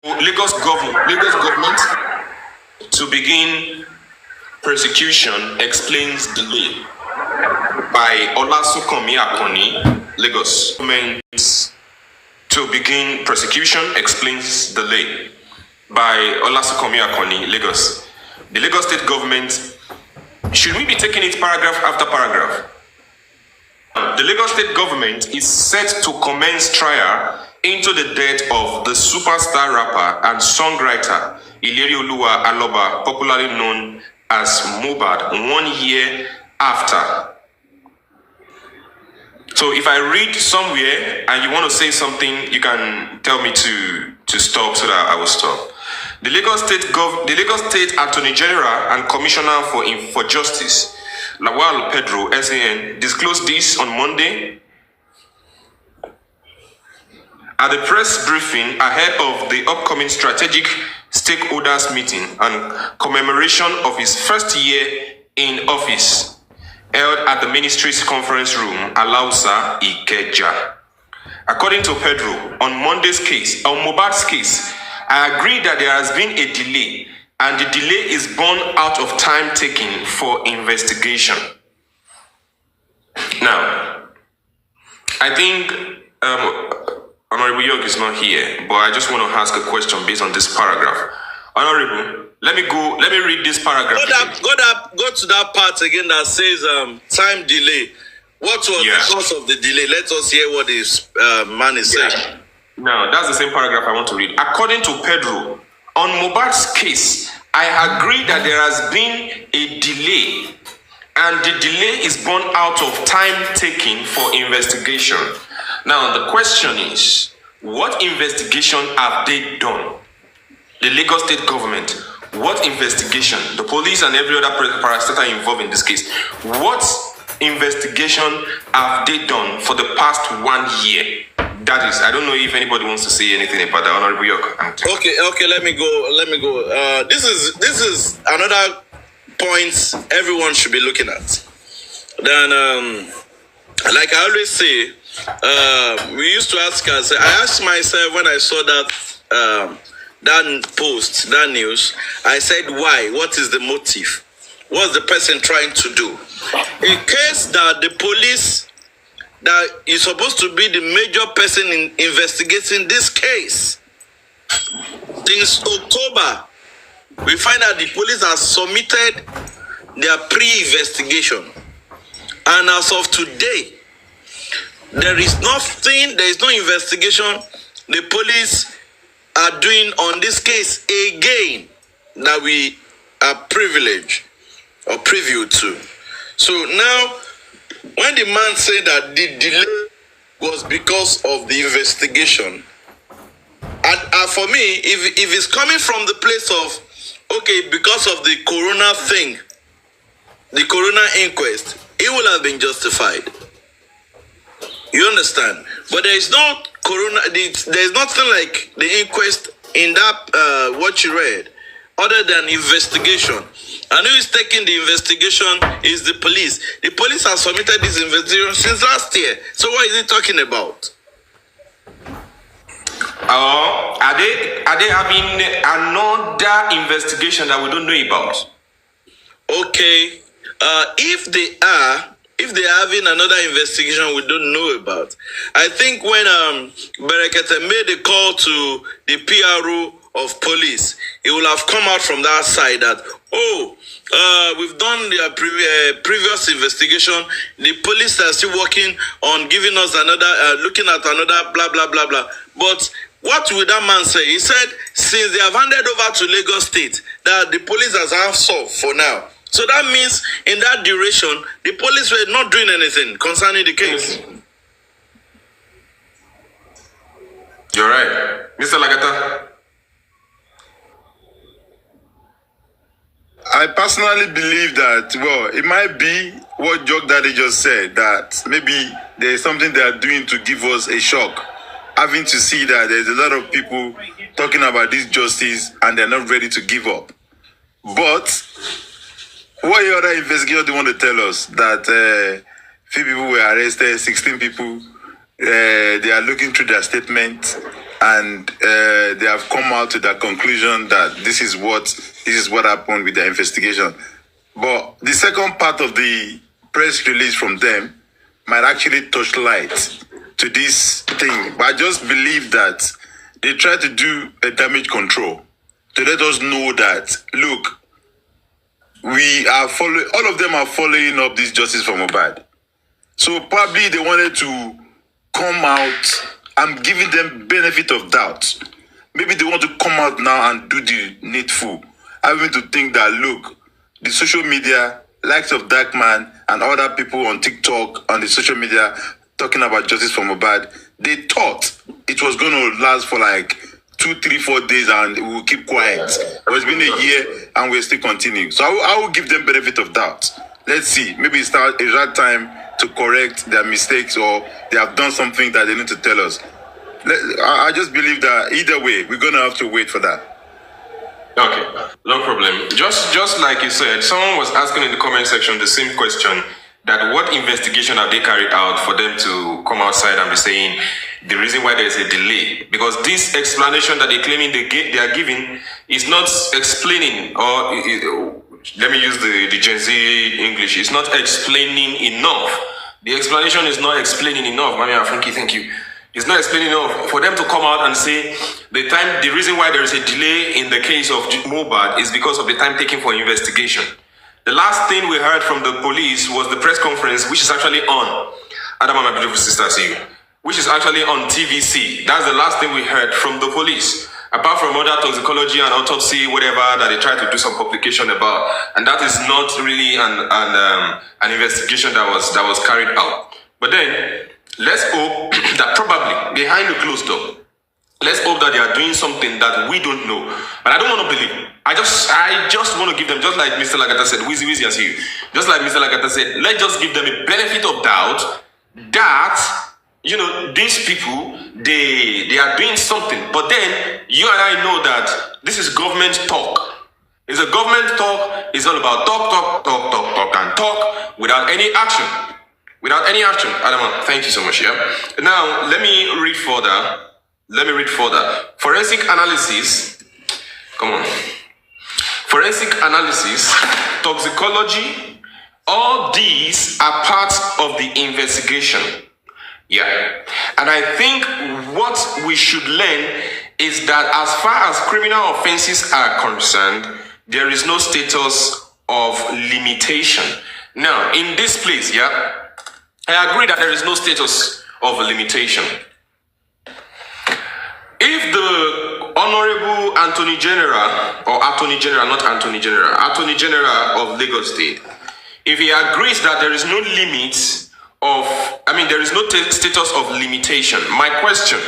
Lagos government to begin persecution explains delay by Olasukomi Akoni. Lagos government to begin persecution explains delay by Olasukomi Akoni. Lagos. The Lagos State government, should we be taking it paragraph after paragraph? The Lagos State government is set to commence trial into the death of the superstar rapper and songwriter Ilerioluwa Aloba, popularly known as Mohbad, 1 year after. So if I read somewhere and you want to say something, you can tell me to stop so that I will stop. The Lagos State Attorney General and Commissioner for Justice, Lawal Pedro, SAN, disclosed this on Monday at the press briefing ahead of the upcoming strategic stakeholders meeting and commemoration of his first year in office, held at the ministry's conference room, Alausa, Ikeja. According to Pedro, on Mohbad's case, I agree that there has been a delay, and the delay is born out of time taken for investigation. Now, I think Honorable York is not here, but I just want to ask a question based on this paragraph. Honorable, let me read this paragraph. Go to that part again that says time delay. What was the cause of the delay? Let us hear what this man is saying. Now, that's the same paragraph I want to read. According to Pedro, on Mohbad's case, I agree that there has been a delay, and the delay is born out of time taken for investigation. Now, the question is, what investigation have they done? The Lagos State government, what investigation? The police and every other parastatal involved in this case, what investigation have they done for the past 1 year? That is, I don't know if anybody wants to say anything about that. Honorable York. Okay, let me go. This is another point everyone should be looking at. Then, like I always say, we used to ask us. I asked myself when I saw that post, that news. I said, why? What is the motive? What's the person trying to do? In case that the police that is supposed to be the major person in investigating this case, since October, we find that the police has submitted their pre-investigation, and as of today, there is no investigation the police are doing on this case again that we are privileged or privy to. So now, when the man said that the delay was because of the investigation, and for me, if it's coming from the place of, okay, because of the corona thing, the corona inquest, it will have been justified. You understand? But there is no corona, there is nothing like the inquest in that, what you read, other than investigation. And who is taking the investigation is the police. The police have submitted this investigation since last year. So what is he talking about? Are they having another investigation that we don't know about? Okay. If they're having another investigation we don't know about, I think when Berekete made a call to the PRO of police, it will have come out from that side that, we've done the previous investigation. The police are still working on giving us another, looking at another blah, blah, blah, blah. But what will that man say? He said, since they have handed over to Lagos State, that the police has half solved for now. So that means in that duration, the police were not doing anything concerning the case. You're right. Mr. Lagata. I personally believe that, well, it might be what Jock Daddy just said, that maybe there is something they are doing to give us a shock, having to see that there's a lot of people talking about this justice and they're not ready to give up. But what other investigation do you want to tell us? That few people were arrested, 16 people, they are looking through their statement, and they have come out to the conclusion that this is what happened with the investigation. But the second part of the press release from them might actually touch light to this thing. But I just believe that they try to do a damage control to let us know that, look, we are following, all of them are following up this justice for Mohbad. So probably they wanted to come out. I'm giving them benefit of doubt. Maybe they want to come out now and do the needful. Having to think that, look, the social media, likes of Darkman and other people on TikTok, on the social media, talking about justice for Mohbad, they thought it was going to last for like 2, 3, 4 days and we'll keep quiet. But it's been a year and we'll still continue. So I will give them benefit of doubt. Let's see. Maybe it's that time to correct their mistakes, or they have done something that they need to tell us. I just believe that either way, we're going to have to wait for that. Okay, no problem. Just like you said, someone was asking in the comment section the same question, that what investigation have they carried out for them to come outside and be saying the reason why there is a delay? Because this explanation that they're claiming they are giving is not explaining, or let me use the Gen Z English, it's not explaining enough. The explanation is not explaining enough. Mami Afunki, thank you. It's not explaining enough for them to come out and say the reason why there is a delay in the case of Mohbad is because of the time taken for investigation. The last thing we heard from the police was the press conference, which is actually on Adam and my beautiful sister, see you, which is actually on TVC. That's the last thing we heard from the police, apart from other toxicology and autopsy, whatever that they tried to do some publication about, and that is not really an investigation that was carried out. But then let's hope that probably behind the closed door, let's hope that they are doing something that we don't know. But I don't want to believe. I just want to give them, just like Mr. Lagata said, Wheezy and see you. Just like Mr. Lagata said, let's just give them a benefit of doubt that, you know, these people, they are doing something. But then you and I know that this is government talk. It's a government talk. It's all about talk, and talk without any action. Without any action. Adam, thank you so much. Yeah. Now let me read further. Forensic analysis. Come on. Forensic analysis, toxicology, all these are parts of the investigation. Yeah. And I think what we should learn is that as far as criminal offenses are concerned, there is no status of limitation. Now, in this place, yeah, I agree that there is no status of limitation. If the Honorable Attorney General, or Attorney General, not Attorney General, Attorney General of Lagos State, if he agrees that there is no limit there is no status of limitation, my question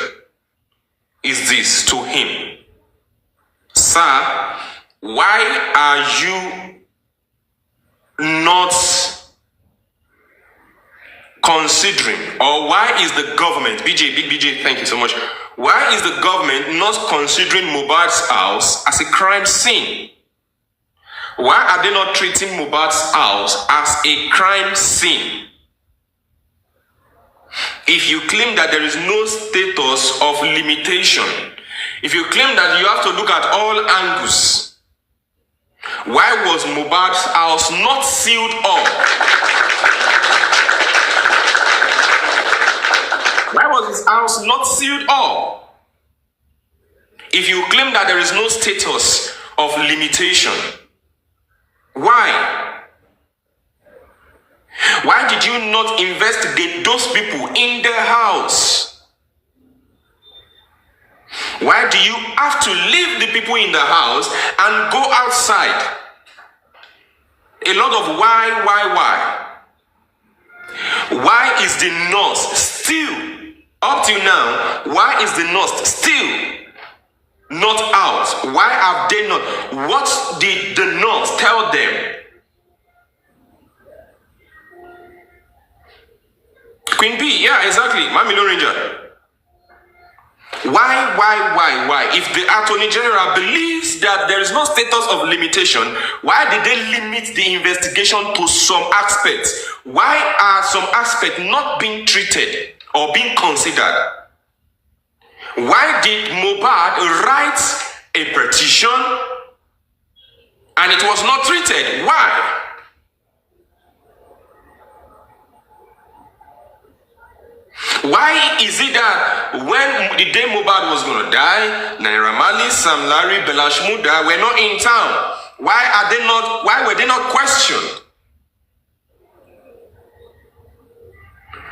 is this to him. Sir, why are you not considering, or why is the government, Big BJ, thank you so much, why is the government not considering Mohbad's house as a crime scene? Why are they not treating Mohbad's house as a crime scene? If you claim that there is no status of limitation, if you claim that you have to look at all angles, why was Mohbad's house not sealed up? Why was his house not sealed up? If you claim that there is no status of limitation, why? Why did you not investigate those people in their house? Why do you have to leave the people in the house and go outside? A lot of why? Why is the nurse still, up till now, why is the nurse still not out? Why have they not? What did the nurse tell them? Queen B, yeah, exactly. Mamilo Ranger. Why? If the Attorney General believes that there is no status of limitation, why did they limit the investigation to some aspects? Why are some aspects not being treated or being considered? Why did Mohbad write a petition and it was not treated? Why? Why is it that when the day Mohbad was going to die, Naira Marley, Sam Larry, Belash Muda were not in town? Why were they not questioned?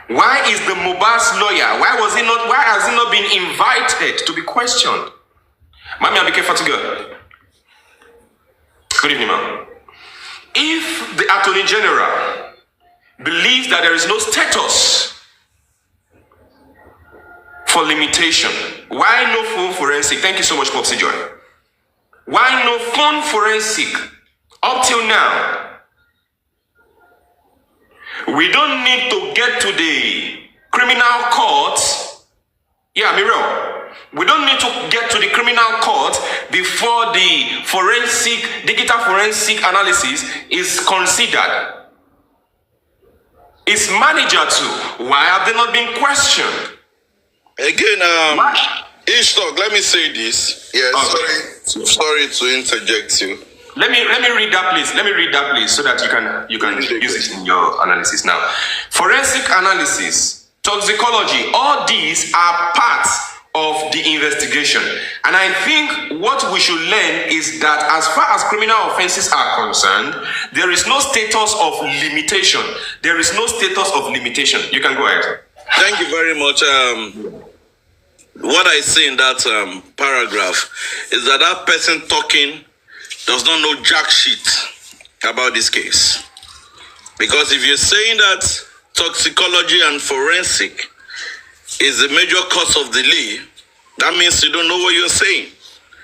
Why is the Mohbad's lawyer? Why has he not been invited to be questioned? Mami Abike Fatiga. Good evening, ma'am. If the Attorney General believes that there is no status for limitation, why no phone forensic? Thank you so much, Popsy Joy. Why no phone forensic up till now? We don't need to get to the criminal court. Yeah, Miro. We don't need to get to the criminal court before the digital forensic analysis is considered. It's manager too. Why have they not been questioned? Again, Ishtok, let me say this. Yes, okay. Sorry to interject you. Let me read that, please. Let me read that, please, so that you can use it in your analysis now. Forensic analysis, toxicology, all these are parts of the investigation. And I think what we should learn is that as far as criminal offenses are concerned, there is no status of limitation. There is no status of limitation. You can go ahead. Thank you very much. What I say in that paragraph is that that person talking does not know jack shit about this case. Because if you're saying that toxicology and forensic is a major cause of delay, that means you don't know what you're saying.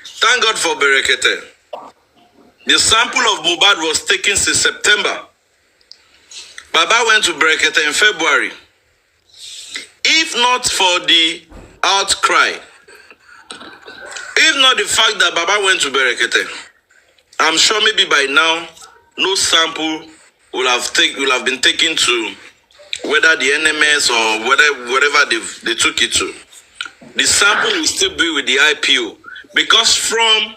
Thank God for Berekete. The sample of Mohbad was taken since September. Baba went to Berekete in February. If not for the outcry, if not the fact that Baba went to Berekete, I'm sure maybe by now no sample will have been taken to whether the NMS or whatever they took it to. The sample will still be with the IPO, because from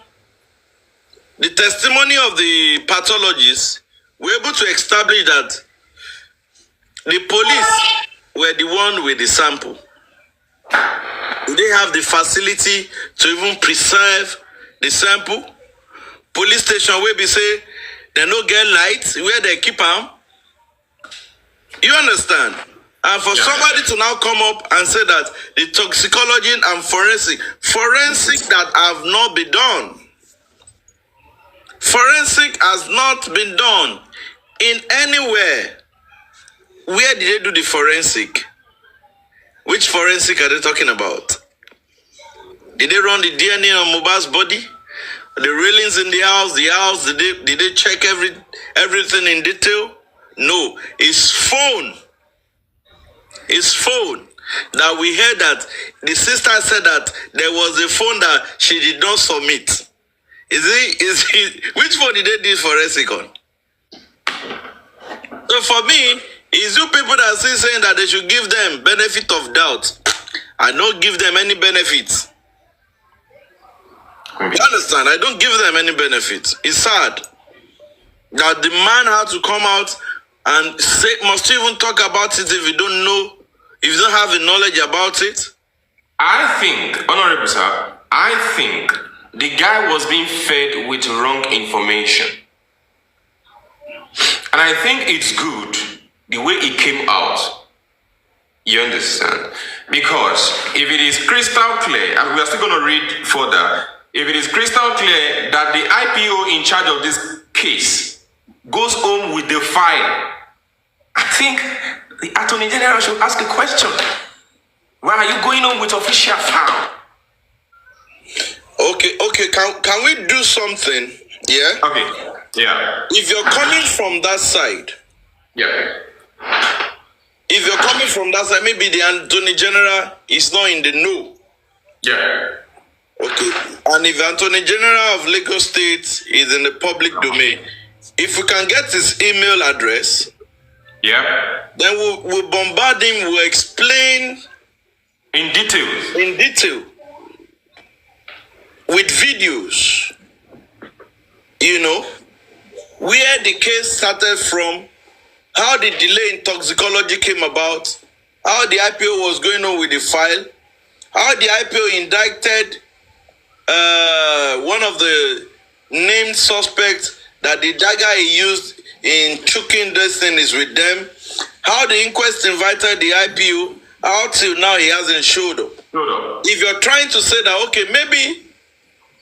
the testimony of the pathologists, we're able to establish that the police were the one with the sample. They have the facility to even preserve the sample. Police station where we say they no get light where they keep them. You understand? And for somebody to now come up and say that the toxicology and forensic that have not been done. Forensic has not been done in anywhere. Where did they do the forensic? Which forensic are they talking about? Did they run the DNA on Mohbad's body? The railings in the house, did they check everything in detail? No, it's phone. It's phone that we heard that the sister said that there was a phone that she did not submit. Which phone did they do forensic on? So for me, it's you people that are still saying that they should give them benefit of doubt and not give them any benefits. You understand? I don't give them any benefits. It's sad that the man had to come out and say, must you even talk about it if you don't know, if you don't have the knowledge about it? I think, Honorable Sir, I think the guy was being fed with wrong information. And I think it's good the way it came out. You understand? Because if it is crystal clear, and we are still going to read further, if it is crystal clear that the IPO in charge of this case goes home with the file, I think the Attorney General should ask a question. Why are you going home with official file? Okay. Can we do something? Yeah? Okay. Yeah. If you're coming from that side, yeah. If you're coming from that side, maybe the Attorney General is not in the know. Yeah. Okay. And if the Attorney General of Lagos State is in the public domain, if we can get his email address, yeah, then we'll bombard him, we'll explain in detail. with videos, you know, where the case started from, how the delay in toxicology came about, how the IPO was going on with the file, how the IPO indicted one of the named suspects that the dagger he used in choking this thing is with them, how the inquest invited the IPO, how till now he hasn't showed up. If you're trying to say that, okay, maybe,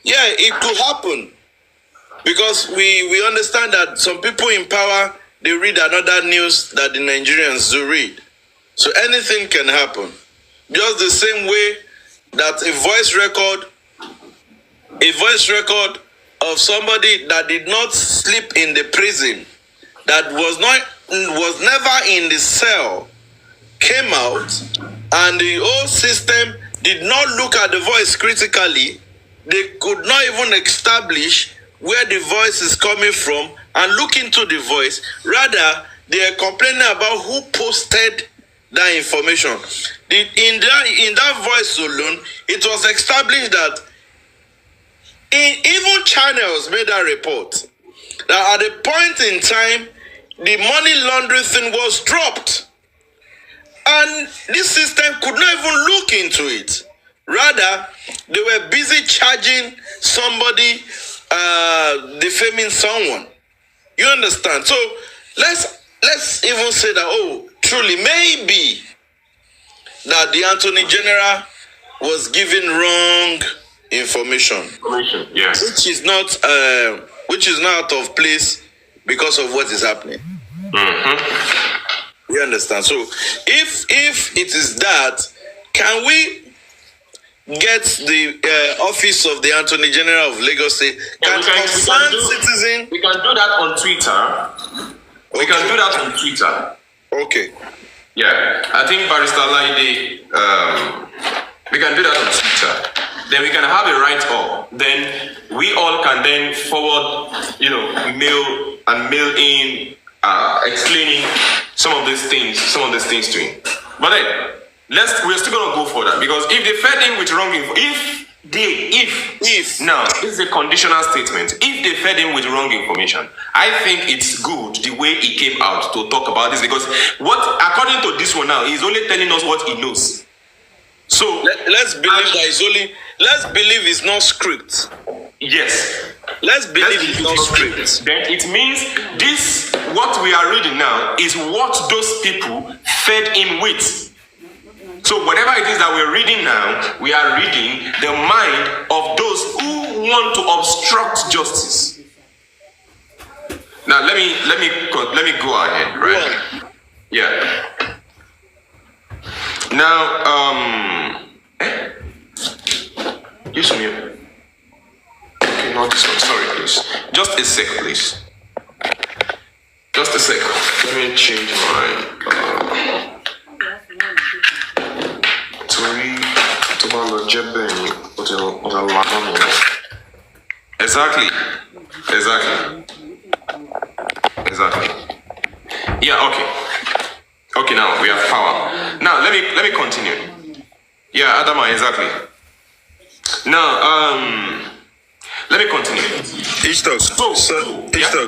yeah, it could happen, because we understand that some people in power, they read another news that the Nigerians do read. So anything can happen. Just the same way that a voice record of somebody that did not sleep in the prison, that was never in the cell, came out, and the whole system did not look at the voice critically. They could not even establish where the voice is coming from and look into the voice. Rather, they are complaining about who posted that information. In that voice alone, it was established that even channels made that report, that at a point in time, the money laundering thing was dropped. And this system could not even look into it. Rather, they were busy charging somebody, defaming someone. You understand? So let's even say that, oh, truly, maybe that the Attorney General was given wrong information. Yes. Which is not out of place because of what is happening. You understand? So if it is that, can we get the office of the Attorney General of Lagos State, citizen? We can do that on Twitter. Okay. We can do that on Twitter. Okay. Yeah, I think Barrister Laide, we can do that on Twitter. Then we can have a write-up. Then we all can then forward, mail in, explaining some of these things to him. But then we're still gonna go for that, because if they fed him with wrong info, if now this is a conditional statement. If they fed him with wrong information, I think it's good the way he came out to talk about this, because according to this one now, he's only telling us what he knows. So let's believe it's not script. Yes. Let's believe it's not script. Then it means what we are reading now is what those people fed him with. So whatever it is that we're reading now, we are reading the mind of those who want to obstruct justice. Now let me go ahead, right? Yeah. Now, use me. Okay, not this one. Sorry, please. Just a sec, please. Just a sec. Let me change my. Exactly. Yeah. Okay. Now we have power. Now let me continue. Yeah, Adama. Exactly. Now let me continue. Ishtok,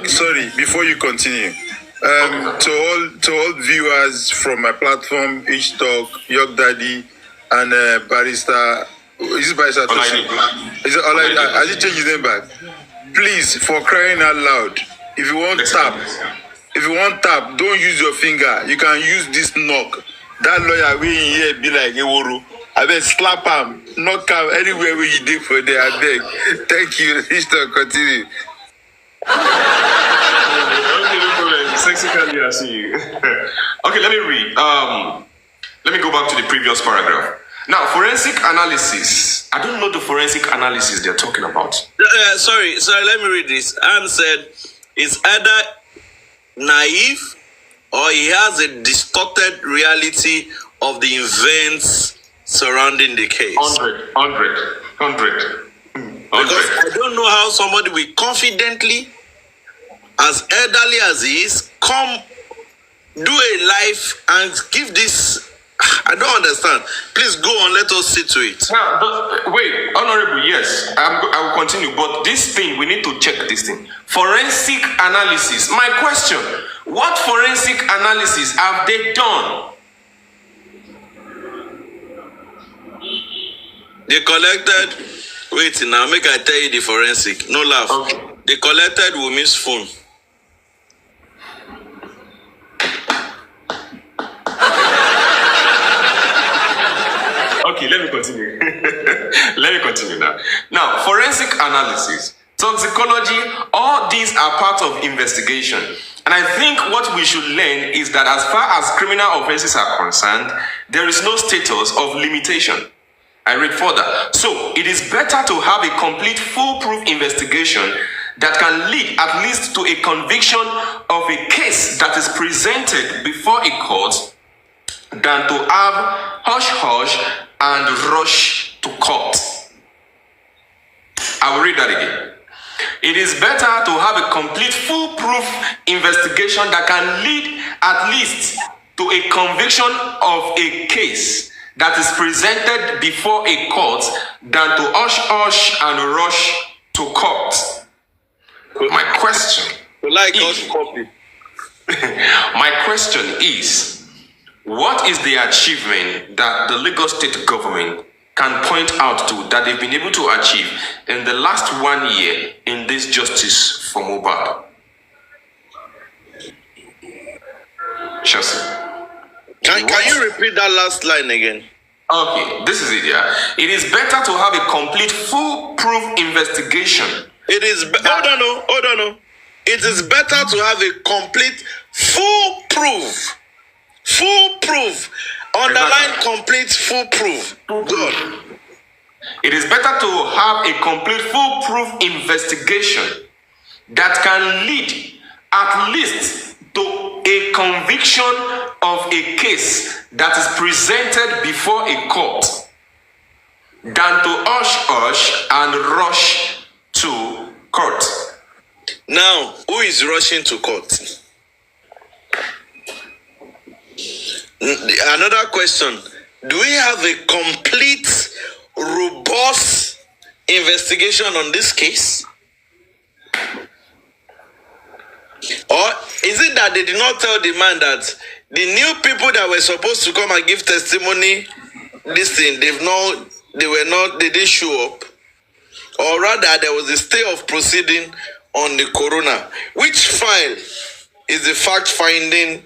sorry. Before you continue, to all viewers from my platform, Ishtok, York Daddy, and Barrister. Is it Barrister? Is it Olaide? Has he changed his name back? Please, for crying out loud, if you want tap, don't use your finger. You can use this knock. That lawyer will in here be like Eworu. I beg, slap him, knock him anywhere where you did for there. I beg. Thank you. Ishtok, continue. Okay, no problem. Sexy Candy, I see you. Okay, let me read. Let me go back to the previous paragraph. Now, forensic analysis. I don't know the forensic analysis they're talking about. Sorry, let me read this. Anne said, it's either naive or he has a distorted reality of the events surrounding the case. 100. Because I don't know how somebody will confidently, as elderly as he is, come do a live and give this I don't understand. Please go on. Let us see to it. Now, wait, Honorable, yes, I will continue. But this thing, we need to check this thing. Forensic analysis. My question, what forensic analysis have they done? They collected, wait now, make I tell you the forensic. No laugh. Okay. They collected Wummi's phone. Okay, let me continue. Let me continue now. Now, forensic analysis, toxicology, all these are part of investigation. And I think what we should learn is that as far as criminal offenses are concerned, there is no status of limitation. I read further. So, it is better to have a complete, foolproof investigation that can lead at least to a conviction of a case that is presented before a court than to have hush-hush and rush to court. I will read that again. It is better to have a complete, foolproof investigation that can lead at least to a conviction of a case that is presented before a court than to hush-hush and rush to court. My question my question is, what is the achievement that the Lagos State government can point out to that they've been able to achieve in the last 1 year in this justice for Mohbad? Chelsea. Can you repeat that last line again? Okay, this is it, yeah. It is better to have a complete, foolproof investigation. It is, hold on. It is better to have a complete, foolproof, underline complete, foolproof. Good. It is better to have a complete, foolproof investigation that can lead at least to a conviction of a case that is presented before a court than to hush and rush to court. Now, who is rushing to court? Another question. Do we have a complete, robust investigation on this case? Or is it that they did not tell the man that the new people that were supposed to come and give testimony, this thing, they didn't show up? Or rather, there was a stay of proceeding on the corona. Which file is the fact-finding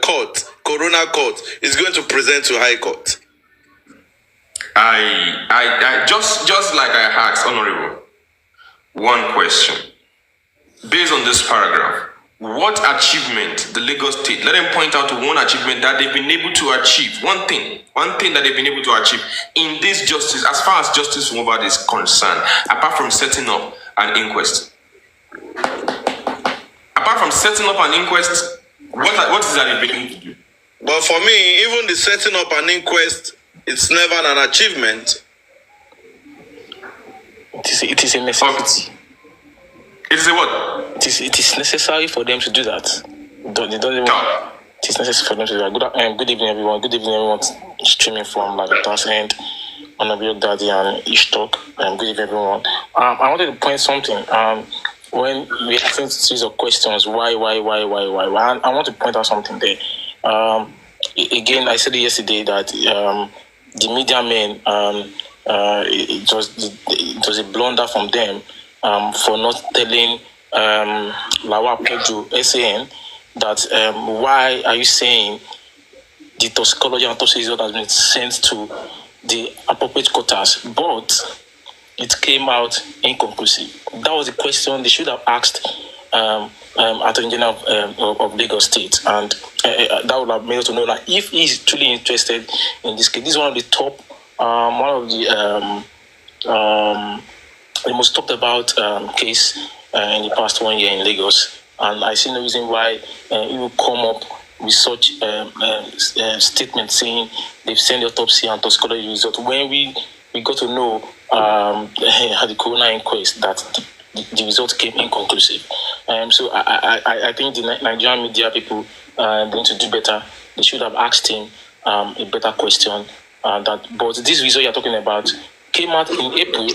court, corona court, is going to present to High Court? I just like I asked, Honorable, one question. Based on this paragraph, what achievement the Lagos State, let them point out to one achievement that they've been able to achieve, one thing that they've been able to achieve in this justice, as far as justice Mohbad is concerned, apart from setting up an inquest. Apart from setting up an inquest, what is that they've been able to do? But for me, even the setting up an inquest, it's never an achievement. It is a necessity. It is a what? It is necessary for them to do that. It is necessary for them to do that. Good evening, everyone. Good evening, everyone streaming from Lagos and Honorable Daddy and Ishtok. Good evening, everyone. I wanted to point something. When we asked a series of questions, why? I want to point out something there. Again, I said it yesterday that the media men, it was a blunder from them for not telling Lawa Pedro SAN that why are you saying the toxicology and toxicity has been sent to the appropriate quarters, but it came out inconclusive. That was the question they should have asked Attorney General of Lagos State, and that would have made us to know that if he's truly interested in this case, this is one of the top, one of the most talked about case in the past 1 year in Lagos, and I see no reason why it will come up with such statement saying they've sent the autopsy and toxicology result when we got to know at the corona inquest that the result came inconclusive. So I think the Nigerian media people they need to do better. They should have asked him a better question. But this result you're talking about came out in April.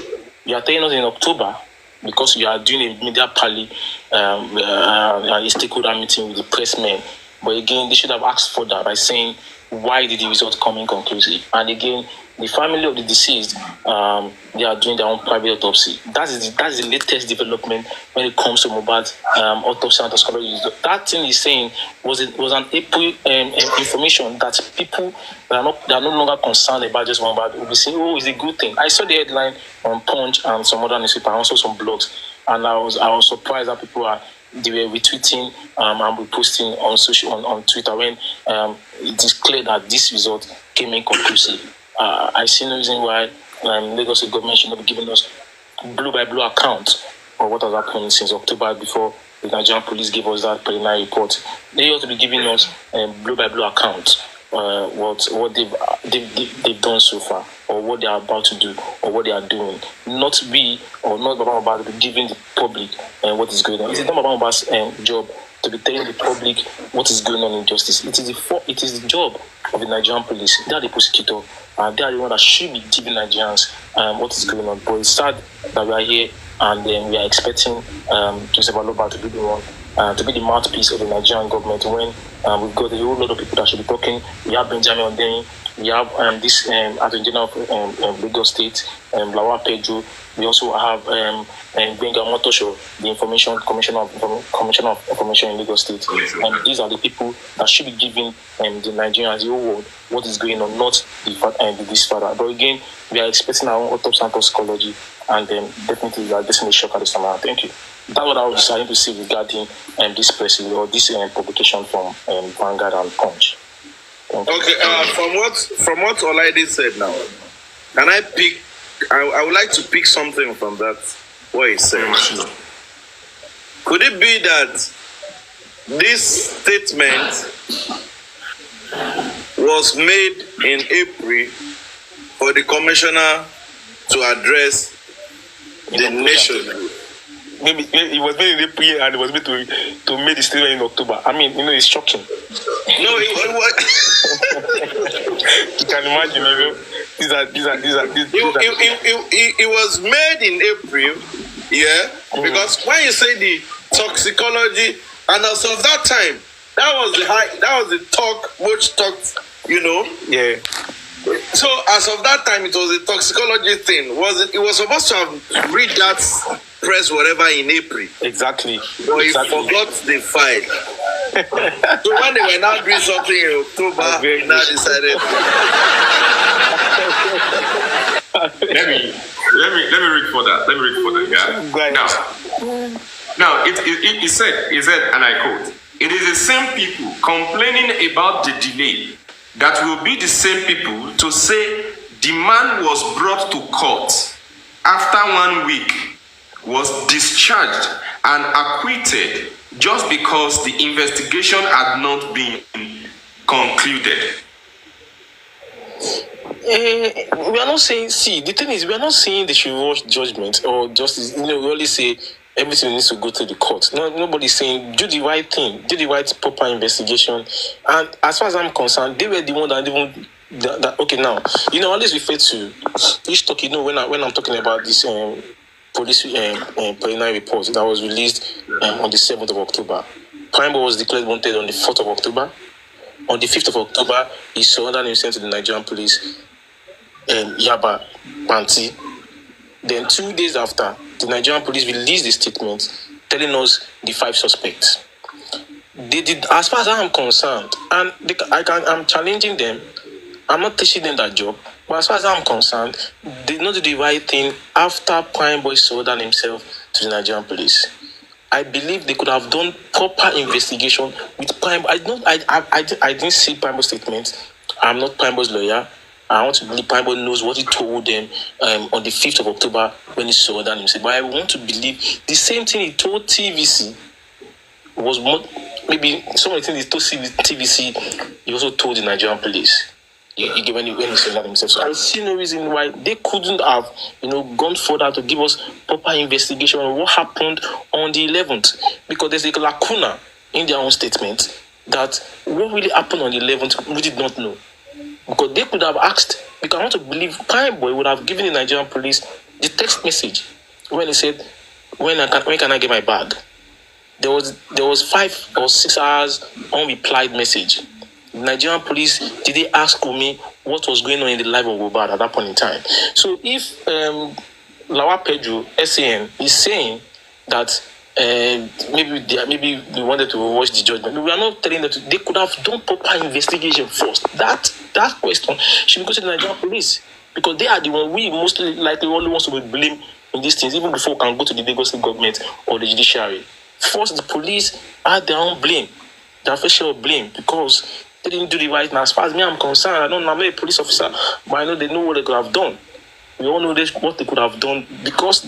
You are telling us in October because you are doing a media pally, a stakeholder meeting with the pressmen. But again, they should have asked further by saying, why did the result come inconclusive? And again, the family of the deceased, they are doing their own private autopsy. That is the latest development when it comes to Mohbad's autopsy and toxicology. That thing he's saying was an April information that people that are no longer concerned about just Mohbad will be saying, oh, it's a good thing. I saw the headline on Punch and some other newspapers, and also some blogs, and I was surprised that they were retweeting and reposting on Twitter when it is clear that this result came inconclusive. I see no reason why Lagos government should not be giving us blue-by-blue account of what has happened since October before the Nigerian police gave us that preliminary report. They ought to be giving us blue-by-blue account what they've done so far, or what they are about to do, or what they are doing. Not about giving the public what is going on. It's not Obama's job to be telling the public what is going on in justice. It is the job of the Nigerian police. They are the prosecutor. They are the one that should be giving Nigerians what is going on. But it's sad that we are here and we are expecting Joseph Aloba to be the one, to be the mouthpiece of the Nigerian government when we've got a whole lot of people that should be talking. We have Benjamin Ondeni, we have this Attorney General of Lagos State, Lawal Pedro. We also have Benga Motosho, the Commissioner of Information in Lagos State. And these are the people that should be giving the Nigerians the whole world what is going on, not this father. But again, we are expecting our own autopsy and toxicology, and definitely we are getting a shock at this time. Thank you. That's what I was deciding to see regarding this press or this publication from Vanguard and Punch. Okay, from what Olaide said now, can I pick? I would like to pick something from that, what he said. Could it be that this statement was made in April for the commissioner to address the nation? Maybe it was made in April and it was made to make the statement in October. I mean, it's shocking. No, it was. You can imagine, These are. It was made in April, yeah. Because when you say the toxicology, and as of that time, that was the talk, much talked, Yeah. So as of that time, it was a toxicology thing. It was supposed to have read that press whatever in April. Exactly. But he forgot the file. So when they were now doing something in October, he now decided. Let me read for that. Yeah. Now it said, and I quote: "It is the same people complaining about the delay that will be the same people to say the man was brought to court after 1 week, was discharged and acquitted just because the investigation had not been concluded." We are not saying. See, the thing is, we are not saying they should rush judgment or justice. We only say everything needs to go to the court. Nobody's saying do the right thing, do the right proper investigation. And as far as I'm concerned, they were the one that even. Okay, now always refer to each talk. When I'm talking about this police preliminary report that was released on the 7th of October. Prime was declared wanted on the 4th of October. On the 5th of October, he surrendered himself to the Nigerian police. Yaba Panti. Then 2 days after, the Nigerian police released a statement telling us the 5 suspects. They did, as far as I'm concerned, and I'm challenging them. I'm not teaching them that job, but as far as I'm concerned, they did not do the right thing after Prime Boy surrendered himself to the Nigerian police. I believe they could have done proper investigation with Prime. I didn't see Prime Boy's statement. I'm not Prime Boy's lawyer. I want to believe Prime Boy knows what he told them on the 5th of October when he surrendered himself. But I want to believe the same thing he told TVC was more, maybe some of the things he told TVC, he also told the Nigerian police. When he surrendered himself. So I see no reason why they couldn't have, gone further to give us proper investigation on what happened on the 11th. Because there's a lacuna in their own statement. that what really happened on the 11th, we did not know. Because they could have asked, because I want to believe Prime Boy would have given the Nigerian police the text message when he said, when can I get my bag? There was 5 or 6 hours unreplied message. The Nigerian police, did they ask Wummi what was going on in the life of Mohbad at that point in time? So if Lawa Pedro, SAN, is saying that maybe we wanted to watch the judgment, we are not telling that they could have done proper investigation first. That question should go to the Nigerian police, because they are the one we mostly likely only wants to be blamed in these things, even before we can go to the Lagos State government or the judiciary. First, the police had their own blame, their official blame, because they didn't do the right. Now, as far as me I'm concerned, I'm not a police officer, but I know they know what they could have done. We all know what they could have done, because